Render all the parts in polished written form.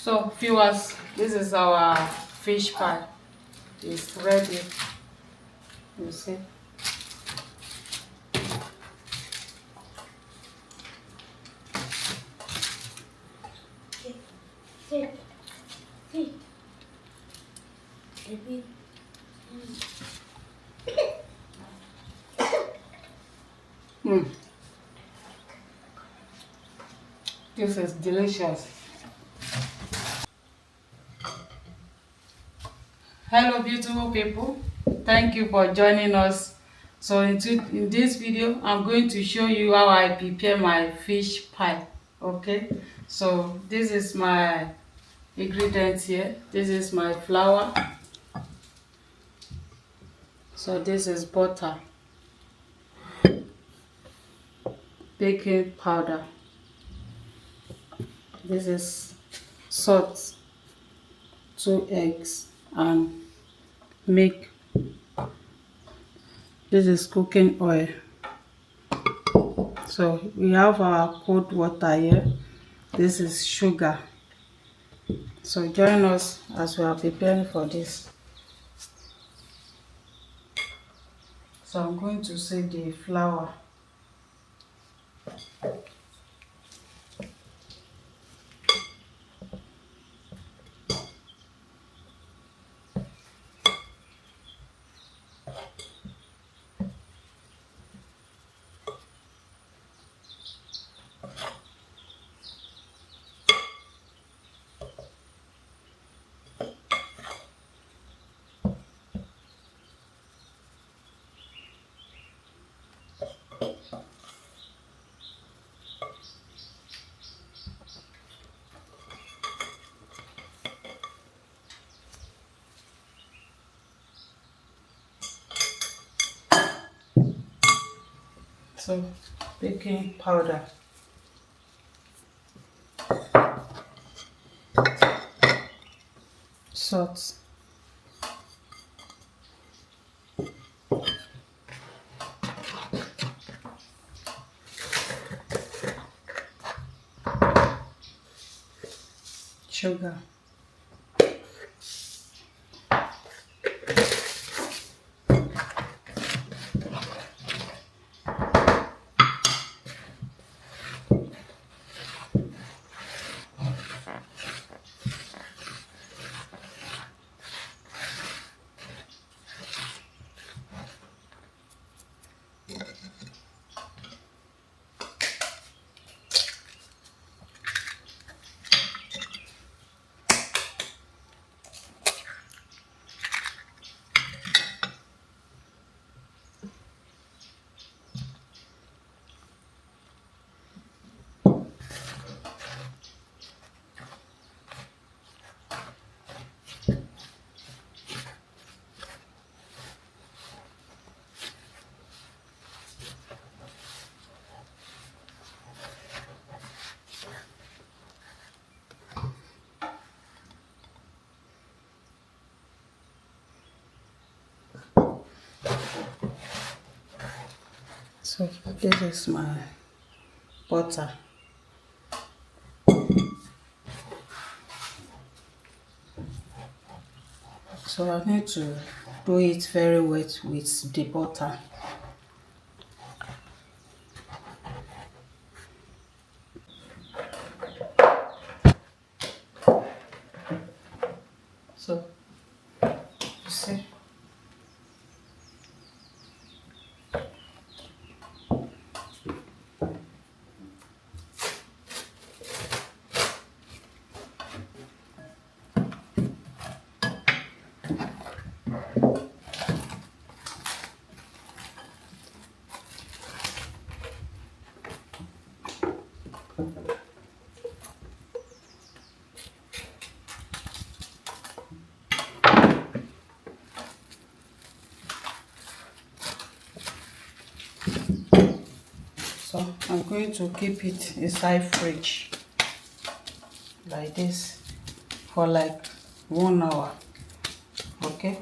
So viewers, this is our fish pie. It's ready. You see. Mm. This is delicious. Hello beautiful people, thank you for joining us. So in this video I'm going to show you how I prepare my fish pie. Okay, so this is my ingredients here. This is my flour. So this is butter, baking powder, this is salt, 2 eggs and milk. This is cooking oil. So we have our cold water here. This is sugar. So join us as we are preparing for this. So I'm going to say the flour. So baking powder. Salt. Sugar. So this is my butter. So I need to do it very wet with the butter. So you see. So I'm going to keep it inside fridge like this for like 1 hour. Okay.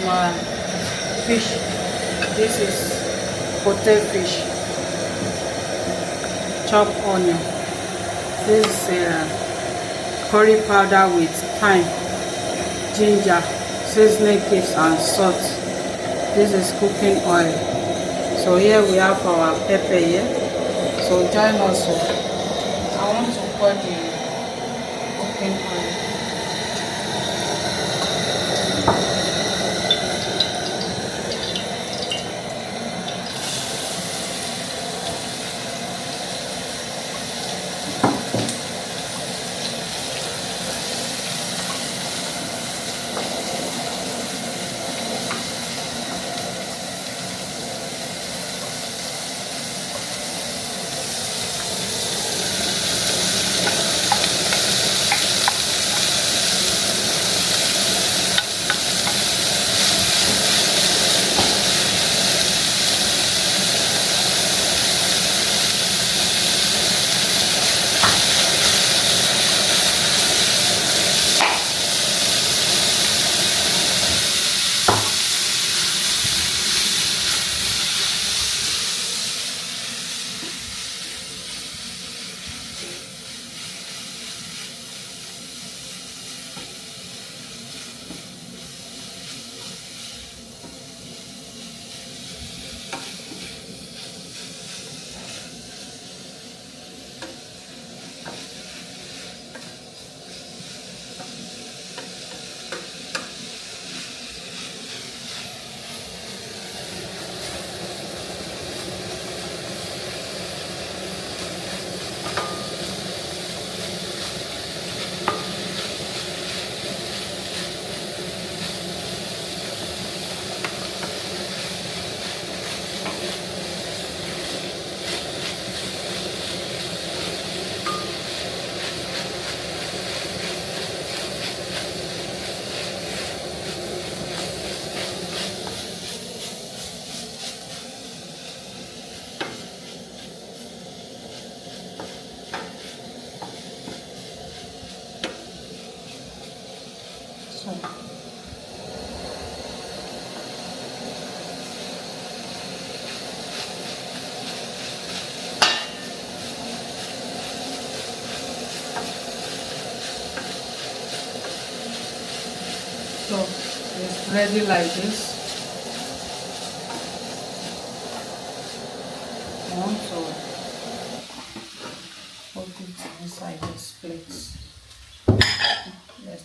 my fish. This is potato fish, chopped onion. This is curry powder with thyme, ginger, seasoning cubes and salt. This is cooking oil. So here we have our pepper here. So join us. I want to pour the cooking oil. So it's ready like this. I want to put it inside this plate. Yes.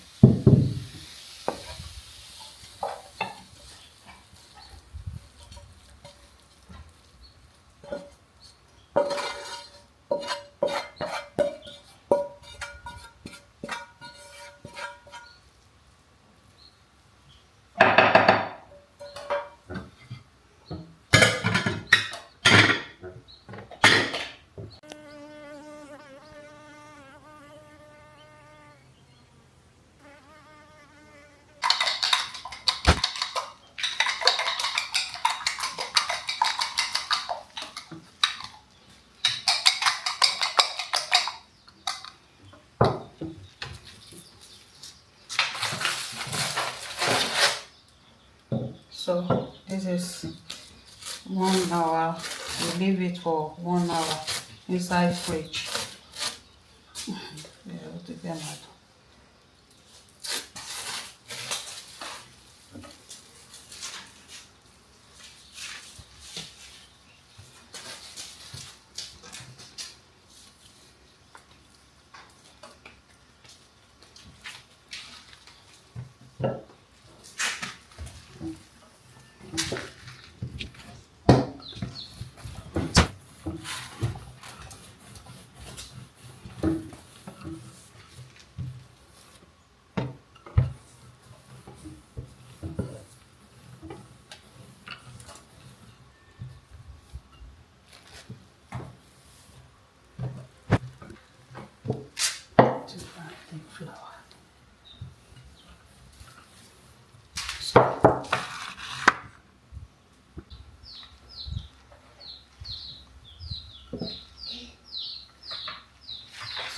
So this is 1 hour. We leave it for 1 hour inside fridge. Yeah, flour.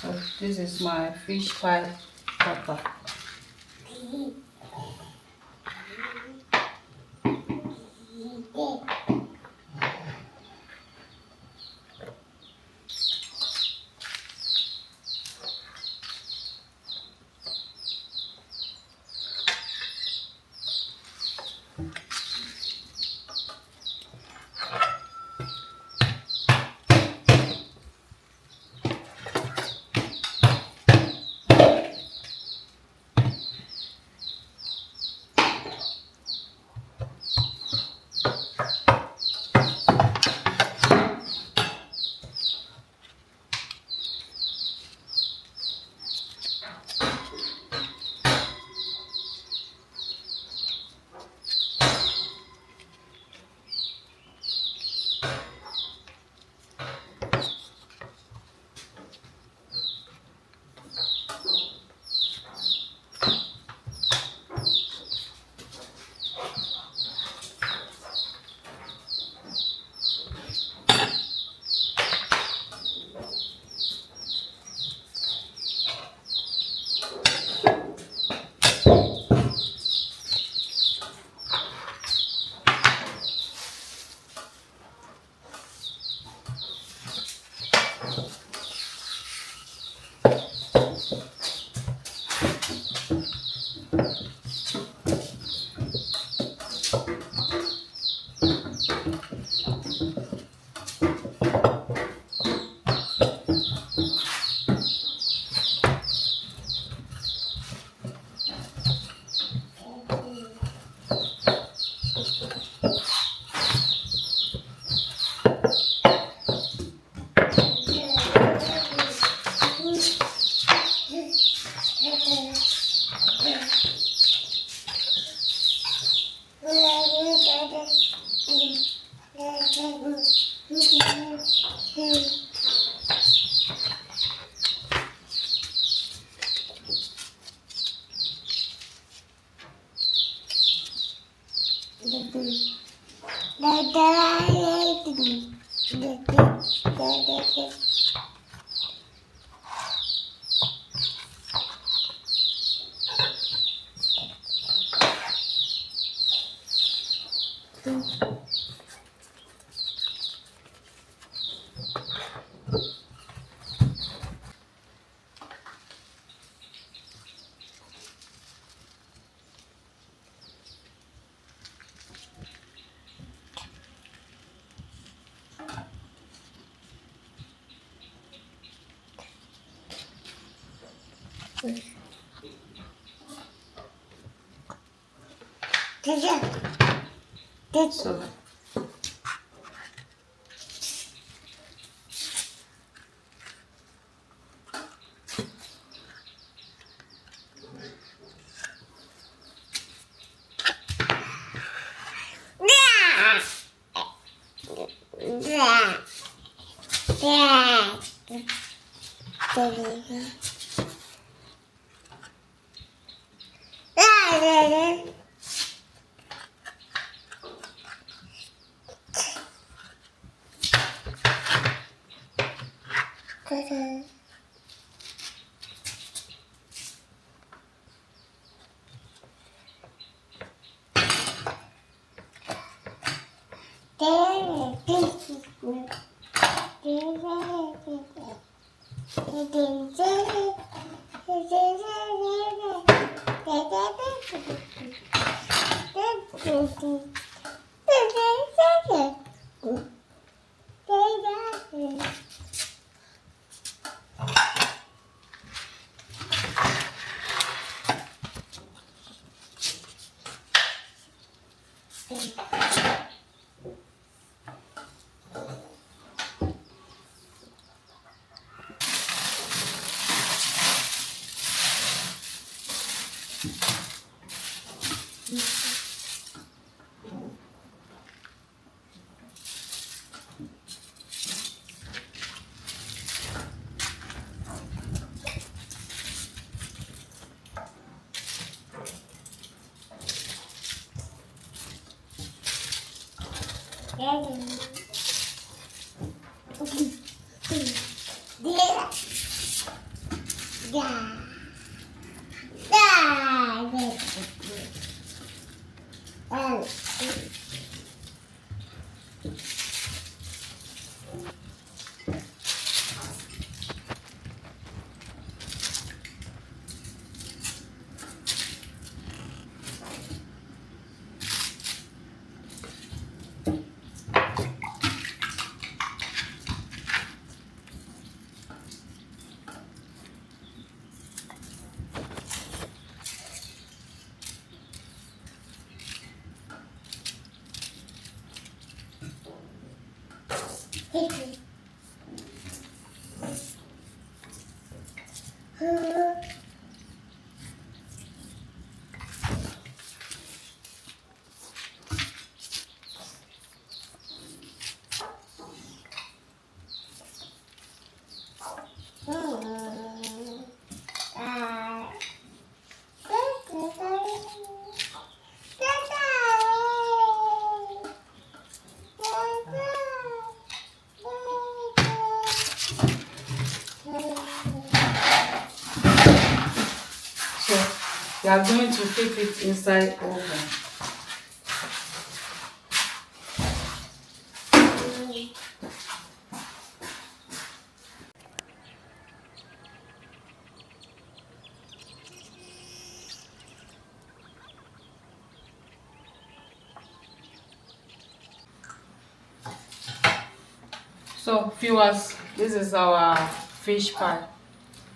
So this is my fish pie cutter. So We are going to keep it inside oven. So viewers, this is our fish pie.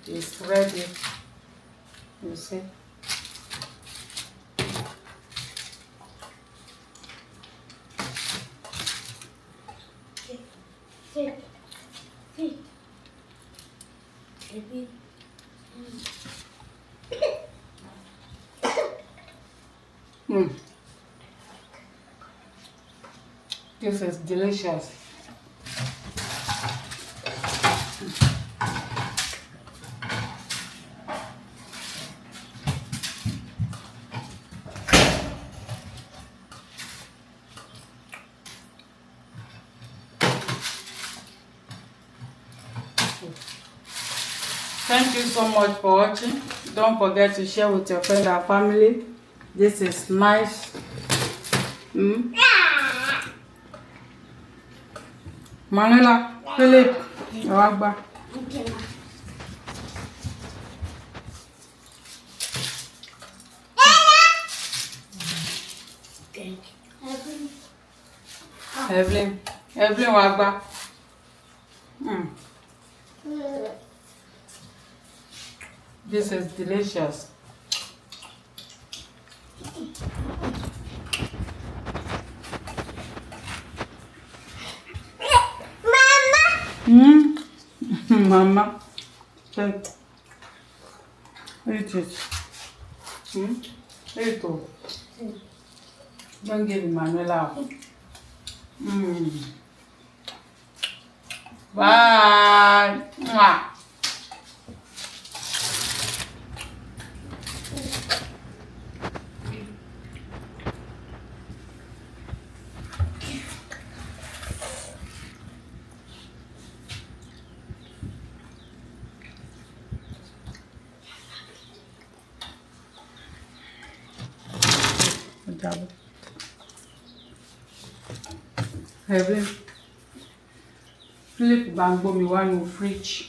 It's ready. You see. This is delicious. Thank you so much for watching. Don't forget to share with your friends and family. This is nice. Manuela, Philip, Wagba. Evelyn, Wagba. This is delicious. Mama, take eat it. Eat it. Don't give Manuela. Bye. Mwah. Evelyn, Philip bá ń gbómi wá nínú fridge.